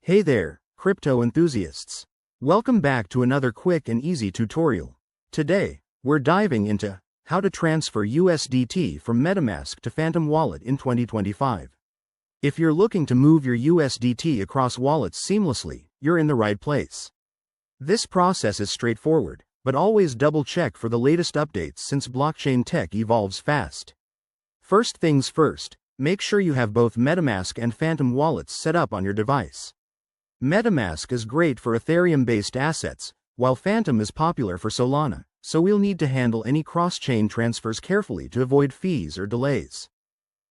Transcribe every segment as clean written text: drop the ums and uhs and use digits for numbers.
Hey there, crypto enthusiasts. Welcome back to another quick and easy tutorial. Today, we're diving into how to transfer USDT from Metamask to Phantom Wallet in 2025. If you're looking to move your USDT across wallets seamlessly, you're in the right place. This process is straightforward, but always double-check for the latest updates since blockchain tech evolves fast. First things first, make sure you have both Metamask and Phantom wallets set up on your device. Metamask is great for Ethereum-based assets, while Phantom is popular for Solana, so we'll need to handle any cross-chain transfers carefully to avoid fees or delays.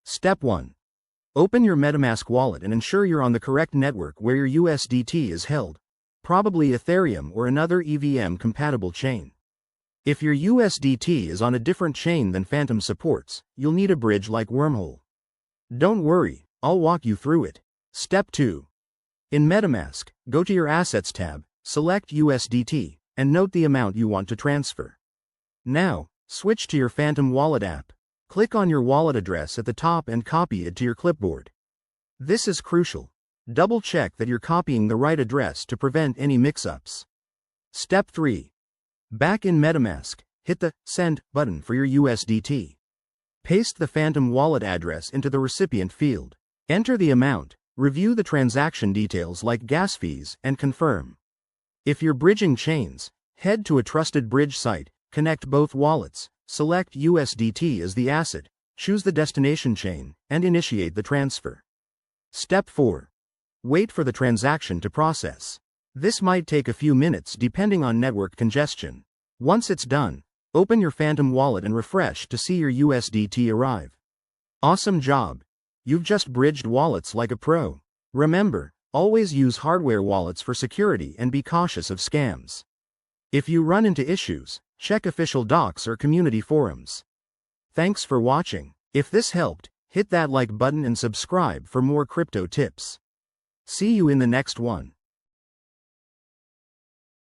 Step 1. Open your Metamask wallet and ensure you're on the correct network where your USDT is held, probably Ethereum or another EVM-compatible chain. If your USDT is on a different chain than Phantom supports, you'll need a bridge like Wormhole. Don't worry, I'll walk you through it. Step 2. In Metamask, go to your Assets tab, select USDT, and note the amount you want to transfer. Now, switch to your Phantom Wallet app. Click on your wallet address at the top and copy it to your clipboard. This is crucial. Double-check that you're copying the right address to prevent any mix-ups. Step 3. Back in Metamask, hit the Send button for your USDT. Paste the Phantom Wallet address into the recipient field. Enter the amount. Review the transaction details like gas fees and confirm. If you're bridging chains, head to a trusted bridge site, connect both wallets, select USDT as the asset, choose the destination chain, and initiate the transfer. Step 4. Wait for the transaction to process. This might take a few minutes depending on network congestion. Once it's done, open your Phantom wallet and refresh to see your USDT arrive. Awesome job! You've just bridged wallets like a pro. Remember, always use hardware wallets for security and be cautious of scams. If you run into issues, check official docs or community forums. Thanks for watching. If this helped, hit that like button and subscribe for more crypto tips. See you in the next one.